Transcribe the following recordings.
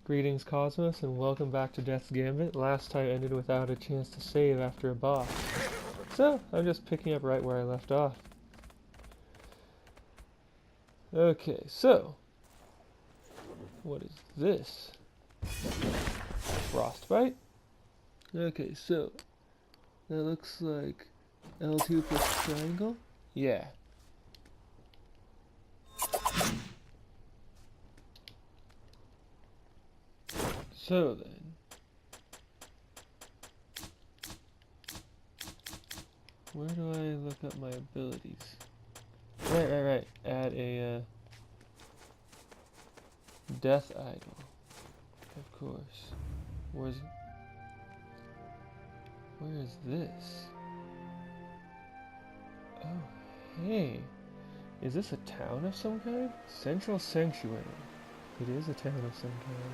Greetings Cosmos and welcome back to Death's Gambit. Last time ended without a chance to save after a boss. So, I'm just picking up right where I left off. Okay, so what is this? Frostbite? Okay, so that looks like L2 plus triangle? Yeah. So then, where do I look up my abilities? Right. Add a death idol. Of course. Where is this? Oh, hey. Is this a town of some kind? Central Sanctuary. It is a town of some kind.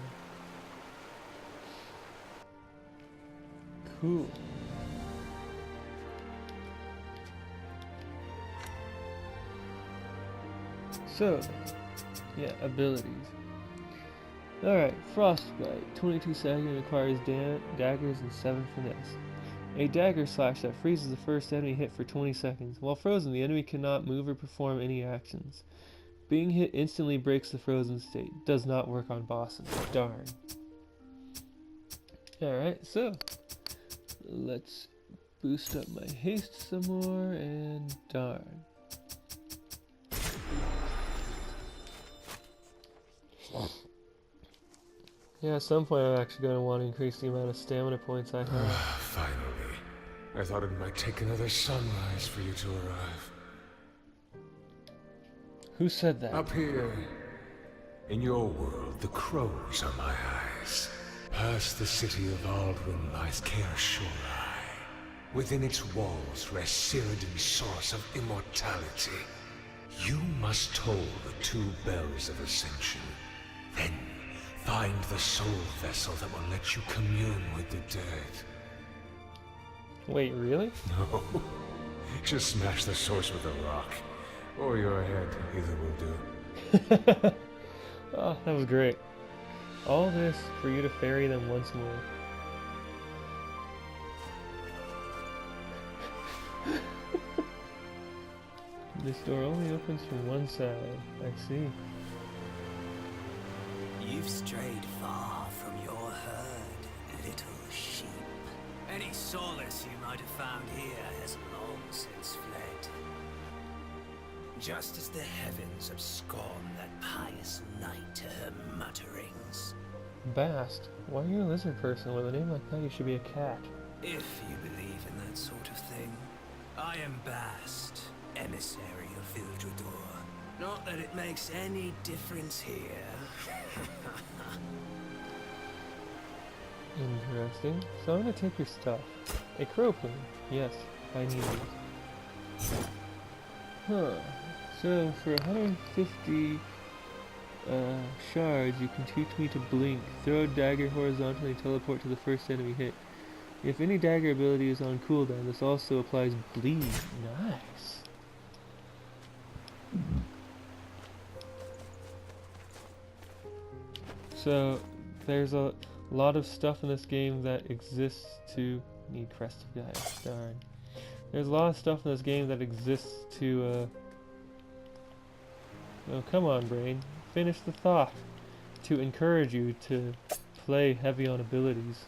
Cool. So, yeah, abilities. Alright, Frostbite. 22 seconds, requires daggers and 7 finesse. A dagger slash that freezes the first enemy hit for 20 seconds. While frozen, the enemy cannot move or perform any actions. Being hit instantly breaks the frozen state. Does not work on bosses. Darn. Alright, so let's boost up my haste some more, and darn. Yeah, at some point I'm actually going to want to increase the amount of stamina points I have. Finally. I thought it might take another sunrise for you to arrive. Who said that? Up here. In your world, the crows are my eyes. Past the city of Aldwyn lies Caer Shorai. Within its walls rests Cyrodiil's source of immortality. You must toll the 2 bells of ascension. Then find the soul vessel that will let you commune with the dead. Wait, really? No. Just smash the source with a rock. Or your head. Either will do. Oh, that was great. All this for you to ferry them once more. This door only opens from one side. I see. You've strayed far from your herd, little sheep. Any solace you might have found here has long since fled. Just as the heavens have scorned that pious night to her mutterings. Bast, why are you a lizard person? With a name like that, you should be a cat. If you believe in that sort of thing. I am Bast, emissary of Vildredor. Not that it makes any difference here. Interesting. So I'm gonna take your stuff. A crow plume. Yes, I need it. Huh. So for 150 shards, you can teach me to blink. Throw a dagger horizontally and teleport to the first enemy hit. If any dagger ability is on cooldown, this also applies bleed. Nice. So there's a lot of stuff in this game that exists to need Crest of Gaia. Darn. There's a lot of stuff in this game that exists to oh, come on, brain. Finish the thought. To encourage you to play heavy on abilities.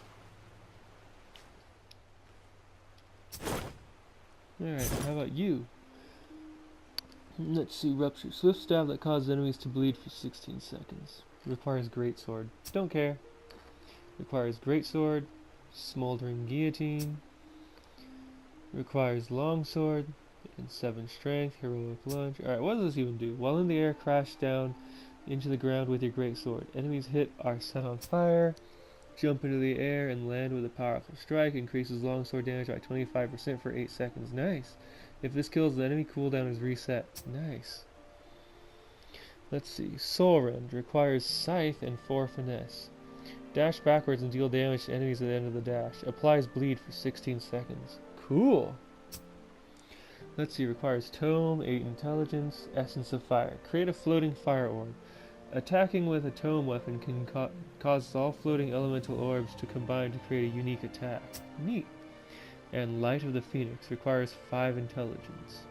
Alright, how about you? Let's see, Rupture. Swift stab that causes enemies to bleed for 16 seconds. Requires Greatsword. Don't care. Requires Greatsword. Smoldering Guillotine. Requires Longsword. And 7 Strength. Heroic Lunge. Alright, what does this even do? While in the air, crash down into the ground with your Greatsword. Enemies hit are set on fire. Jump into the air and land with a powerful strike. Increases longsword damage by 25% for 8 seconds. Nice. If this kills the enemy, cooldown is reset. Nice. Let's see. Soul Rend requires Scythe and 4 finesse. Dash backwards and deal damage to enemies at the end of the dash. Applies bleed for 16 seconds. Cool. Let's see. Requires Tome, 8 intelligence, Essence of Fire. Create a floating fire orb. Attacking with a tome weapon can cause all floating elemental orbs to combine to create a unique attack. Neat. And Light of the Phoenix requires 5 intelligence.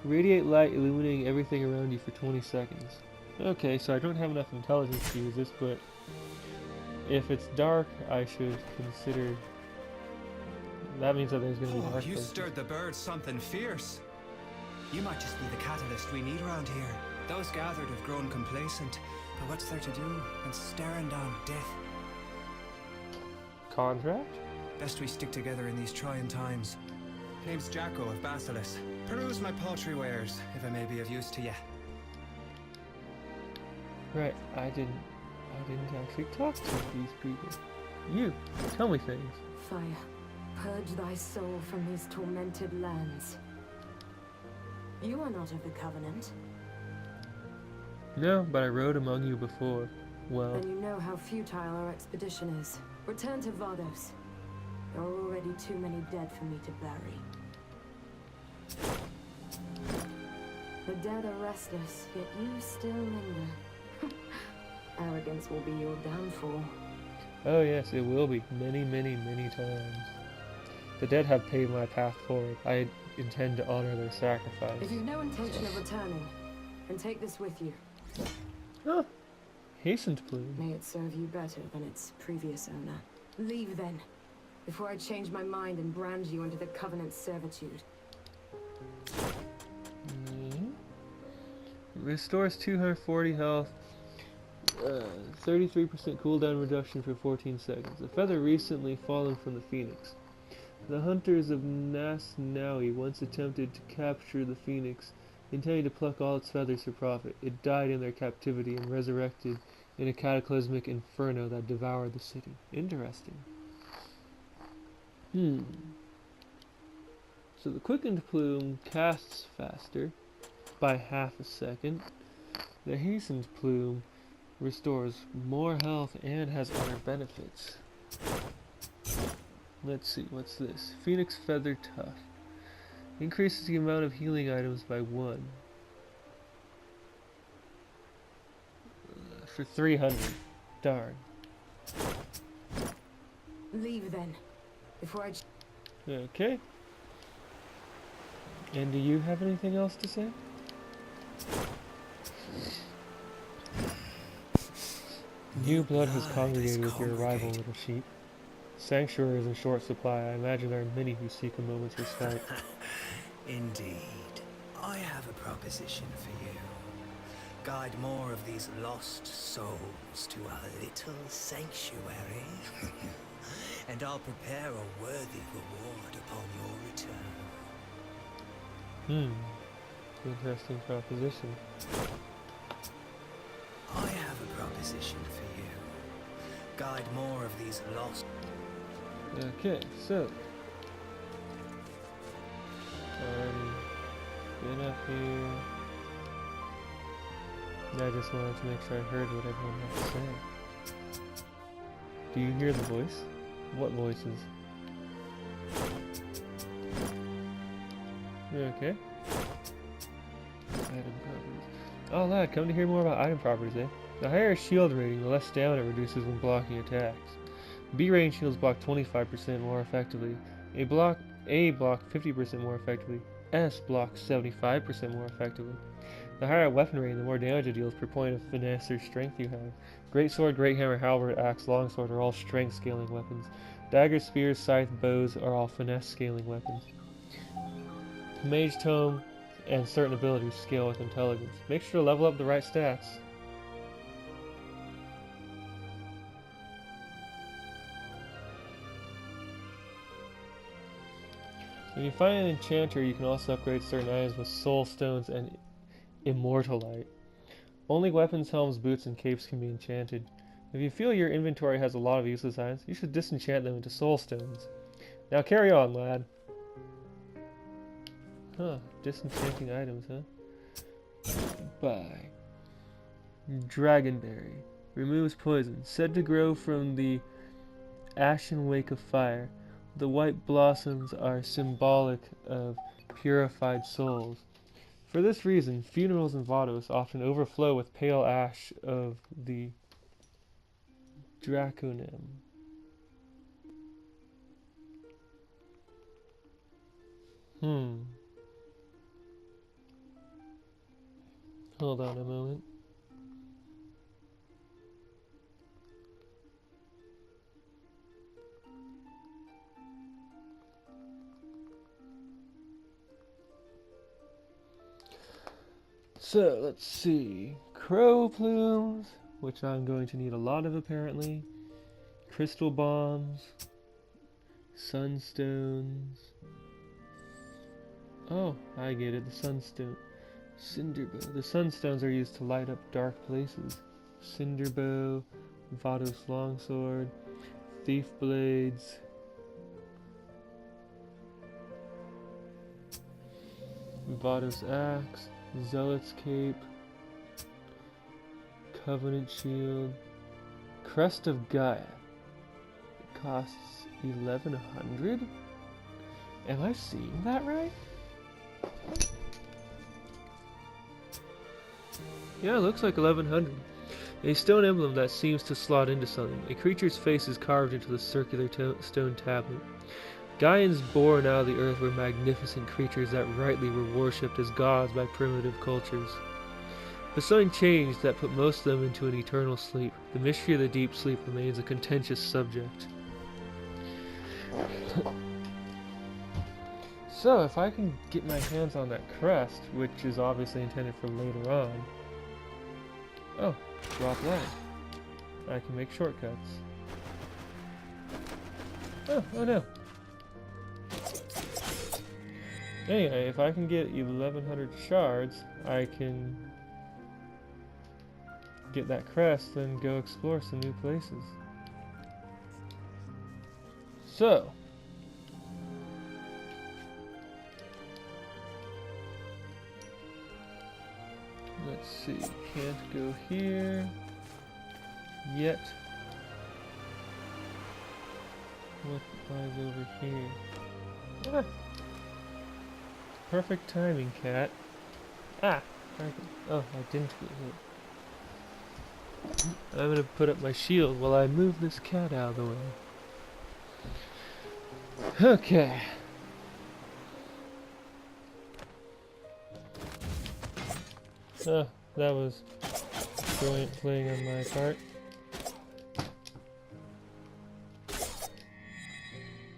Radiate light illuminating everything around you for 20 seconds. Okay, so I don't have enough intelligence to use this, but if it's dark, I should consider... That means that there's going to be dark You places. stirred the birds something fierce. You might just be the catalyst we need around here. Those gathered have grown complacent, but what's there to do when staring down death? Contract? Best we stick together in these trying times. Name's Jacko of Basilis. Peruse my paltry wares, if I may be of use to you. Right, I didn't actually talk to these people. You, tell me things. Fire, purge thy soul from these tormented lands. You are not of the Covenant. No, but I rode among you before. Well, Then you know how futile our expedition is. Return to Vardos. There are already too many dead for me to bury. The dead are restless, yet you still linger. Arrogance will be your downfall. oh yes, it will be. Many, many, many times. The dead have paved my path forward. I intend to honor their sacrifice. If you've no intention of returning, then take this with you. Oh, hastened plume. May it serve you better than its previous owner. Leave then, before I change my mind and brand you into the Covenant's servitude. Restores 240 health, 33% cooldown reduction for 14 seconds. A feather recently fallen from the phoenix. The hunters of Nasnaui once attempted to capture the phoenix, intending to pluck all its feathers for profit. It died in their captivity and resurrected in a cataclysmic inferno that devoured the city. Interesting. So the quickened plume casts faster by half a second. The hastened plume restores more health and has other benefits. Let's see, what's this? Phoenix Feather Tuft. Increases the amount of healing items by 1. For 300. Darn. Leave then, before I... Okay. And do you have anything else to say? New blood has congregated with your arrival, little sheep. Sanctuary is in short supply. I imagine there are many who seek a moment's respite. Indeed. I have a proposition for you. Guide more of these lost souls to our little sanctuary, and I'll prepare a worthy reward upon your return. Interesting proposition. I have a proposition for you. Guide more of these lost... Okay, so been up here. I just wanted to make sure I heard what everyone had to say. Do you hear the voice? What voices? Okay. Item properties. Oh lad, come to hear more about item properties, eh? The higher a shield rating, the less down it reduces when blocking attacks. B range shields block 25% more effectively. A block 50% more effectively. S blocks 75% more effectively. The higher weapon rating, the more damage it deals per point of finesse or strength you have. Great sword, great hammer, halberd, axe, longsword are all strength scaling weapons. Daggers, spears, scythe, bows are all finesse scaling weapons. Mage tome and certain abilities scale with intelligence. Make sure to level up the right stats. When you find an enchanter, you can also upgrade certain items with soul stones and immortalite. Only weapons, helms, boots, and capes can be enchanted. If you feel your inventory has a lot of useless items, you should disenchant them into soul stones. Now carry on, lad. Huh, disenchanting items, huh? Bye. Dragonberry. Removes poison. Said to grow from the ashen wake of fire. The white blossoms are symbolic of purified souls. For this reason, funerals in Vados often overflow with pale ash of the Draconim. Hold on a moment. So, let's see. Crow plumes, which I'm going to need a lot of apparently. Crystal bombs. Sunstones. Oh, I get it. The sunstone. Cinderbow. The sunstones are used to light up dark places. Cinderbow. Vados longsword. Thief blades. Vados axe. Zealot's cape. Covenant shield. Crest of Gaia. It costs 1100? Am I seeing that right? Yeah, it looks like 1100. A stone emblem that seems to slot into something. A creature's face is carved into the circular stone tablet. Gaians born out of the earth were magnificent creatures that rightly were worshipped as gods by primitive cultures. But something changed that put most of them into an eternal sleep. The mystery of the deep sleep remains a contentious subject. So, if I can get my hands on that crest, which is obviously intended for later on... Oh, drop leg. I can make shortcuts. Oh no. Anyway, if I can get 1100 shards, I can get that crest and go explore some new places. So, let's see, can't go here yet. What lies over here? Ah. Perfect timing, cat. Ah! Oh, I didn't get hit. I'm gonna put up my shield while I move this cat out of the way. Okay. Oh, that was brilliant playing on my part.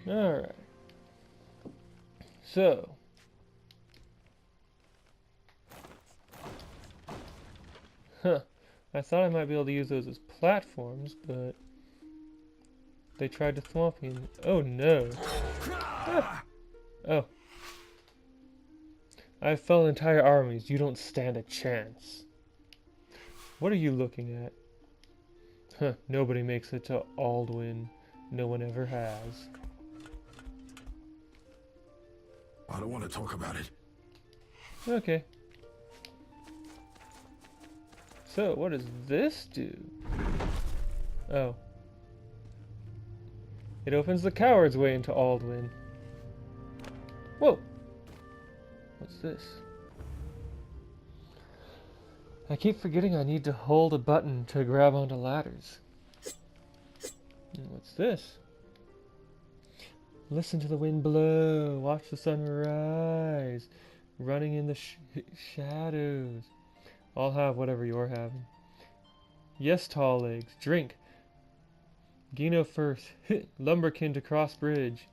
Alright. So. Huh. I thought I might be able to use those as platforms, but they tried to swamp me. Oh no. Ah. Oh. I've felled entire armies. You don't stand a chance. What are you looking at? Huh. Nobody makes it to Alduin. No one ever has. I don't want to talk about it. Okay. So, what does this do? Oh. It opens the coward's way into Alduin. Whoa! What's this? I keep forgetting I need to hold a button to grab onto ladders. And what's this? Listen to the wind blow. Watch the sun rise. Running in the shadows. I'll have whatever you're having. Yes, tall legs. Drink. Gino first. Lumberkin to cross bridge.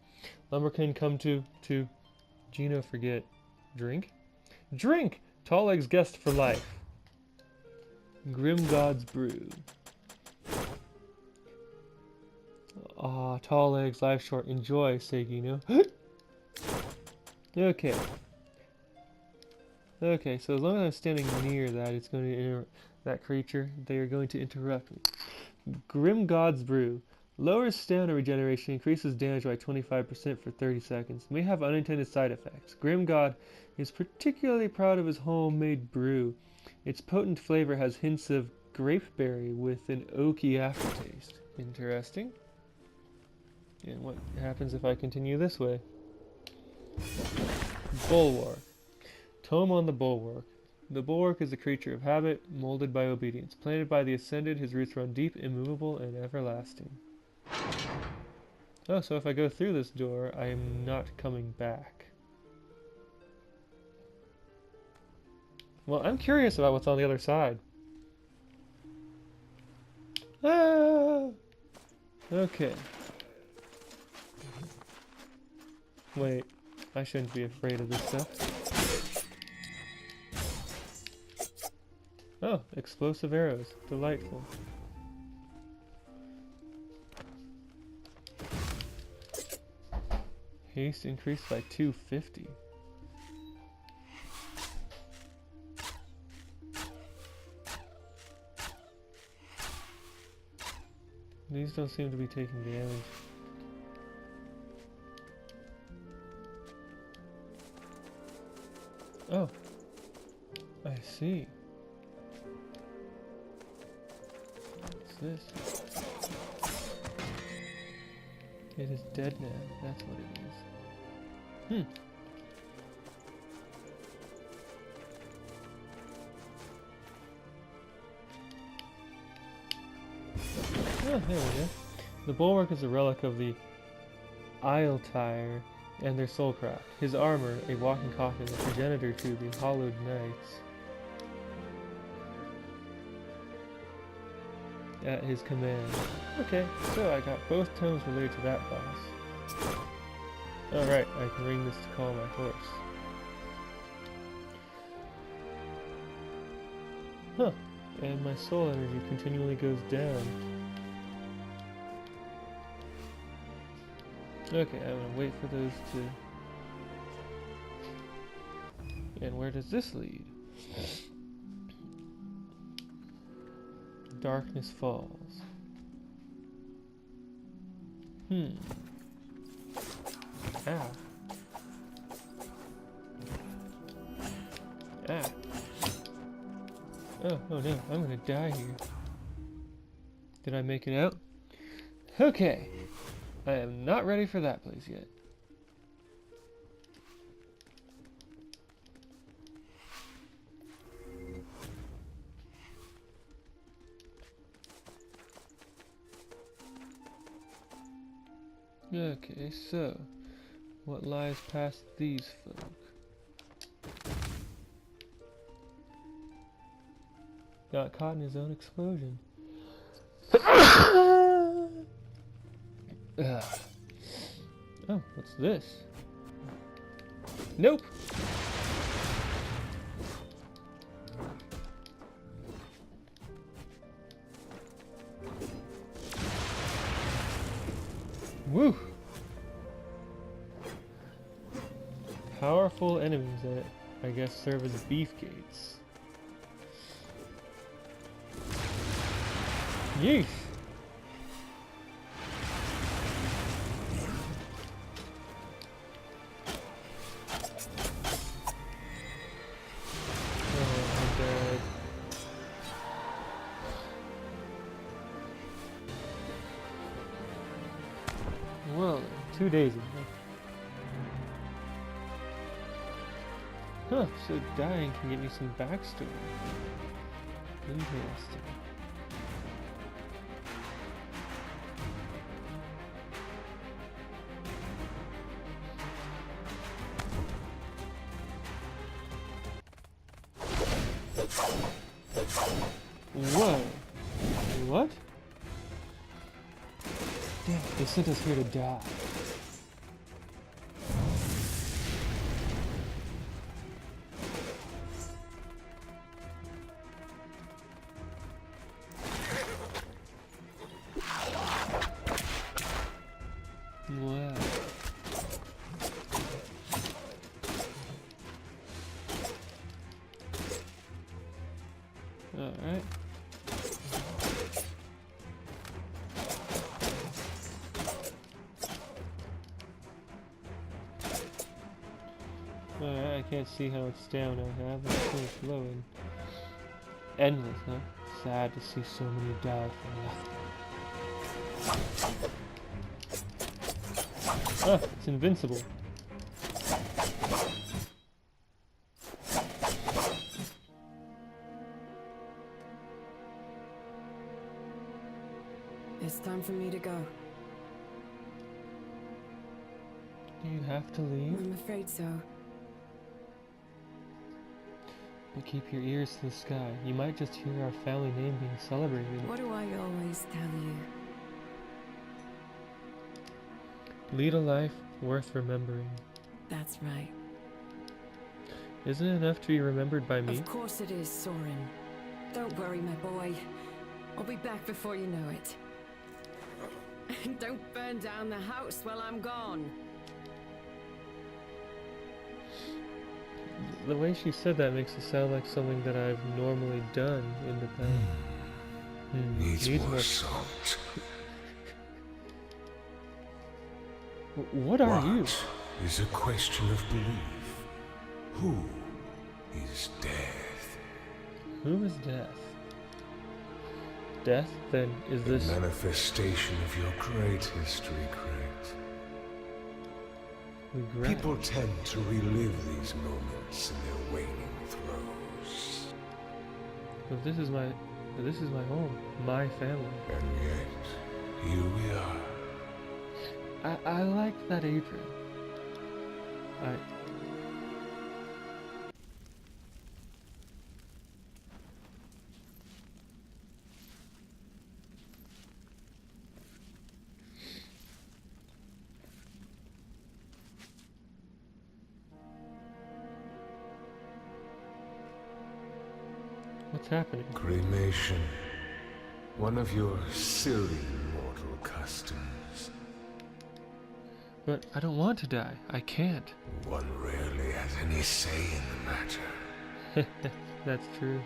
Lumberkin come to Gino forget. Drink? Drink! Tall legs guest for life. Grim God's brew. Ah, tall legs, life short. Enjoy, say Gino. Okay. Okay, so as long as I'm standing near that, it's going to that creature. They are going to interrupt me. Grim God's brew. Lowers stamina regeneration, increases damage by 25% for 30 seconds. May have unintended side effects. Grim God is particularly proud of his homemade brew. Its potent flavor has hints of grapeberry with an oaky aftertaste. Interesting. And what happens if I continue this way? Bulwark. Tome on the Bulwark. The Bulwark is a creature of habit, molded by obedience. Planted by the Ascended, his roots run deep, immovable, and everlasting. Oh, so if I go through this door, I am not coming back. Well, I'm curious about what's on the other side. Ah! Okay. Wait, I shouldn't be afraid of this stuff. Oh, explosive arrows. Delightful. Haste increased by 250. These don't seem to be taking damage. Oh, I see. What's this? It is dead now. That's what it is. Oh, there we go. The Bulwark is a relic of the Isletire and their soulcraft. His armor, a walking coffin, the progenitor to the Hollowed Knights. At his command. Okay, so I got both tomes related to that boss. Alright, I can ring this to call my horse. Huh, and my soul energy continually goes down. Okay, I'm gonna wait for those to... And where does this lead? Darkness Falls. Ah. Ah. Oh no, I'm gonna die here. Did I make it out? Okay. I am not ready for that place yet. Okay, so what lies past these folk? Got caught in his own explosion. Oh, what's this? Nope. Woo! Powerful enemies that I guess serve as beef gates. Yeesh! Well, 2 days ago. Huh, so dying can give me some backstory. Interesting. Whoa. What? Damn, they sent us here to die. Wow. Alright. Alright, I can't see how it's down. I have it's so flowing. Endless, huh? Sad to see so many die for nothing. Oh, it's invincible. It's time for me to go. Do you have to leave? I'm afraid so. But keep your ears to the sky. You might just hear our family name being celebrated. What do I always tell you? Lead a life worth remembering. That's right. Isn't it enough to be remembered by me? Of course it is, Soren. Don't worry, my boy. I'll be back before you know it. Don't burn down the house while I'm gone. The way she said that makes it sound like something that I've normally done in the past. Needs more salt. What are you? What is a question of belief? Who is death? Who is death? Death, then, is The this... manifestation of your greatest regret. regret? People tend to relive these moments in their waning throes. But this is my home, my family. And yet, here we are. I like that apron. What's happening? Cremation. One of your silly mortal customs. But I don't want to die. I can't. One rarely has any say in the matter. That's true.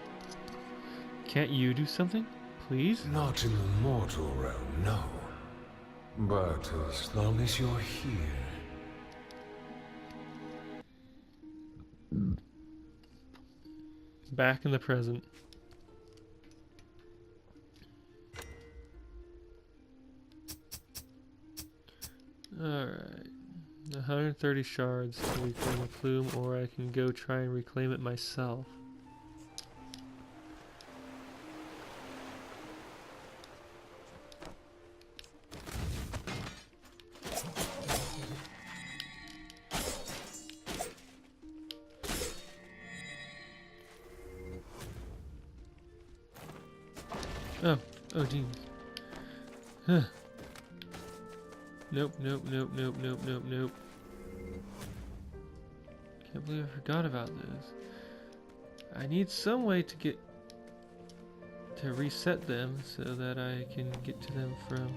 Can't you do something? Please? Not in the mortal realm, no. But as long as you're here. Back in the present. Alright. 130 shards to reclaim a plume, or I can go try and reclaim it myself. Oh geez. Huh. Nope. Can't believe I forgot about this. I need some way to reset them so that I can get to them from...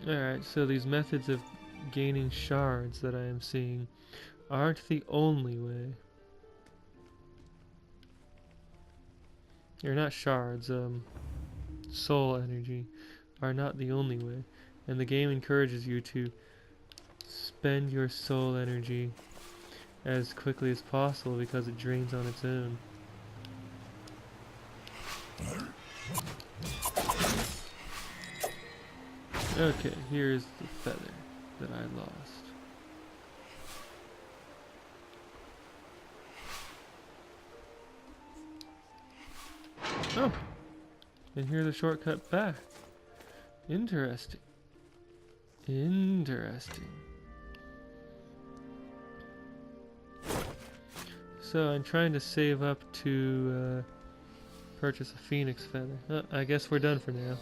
Alright, so these methods of gaining shards that I am seeing aren't the only way. They're not shards, soul energy are not the only way. And the game encourages you to spend your soul energy as quickly as possible because it drains on its own. Okay, here's the feather that I lost. Oh, and here's a shortcut back. Interesting. So I'm trying to save up to purchase a phoenix feather. I guess we're done for now.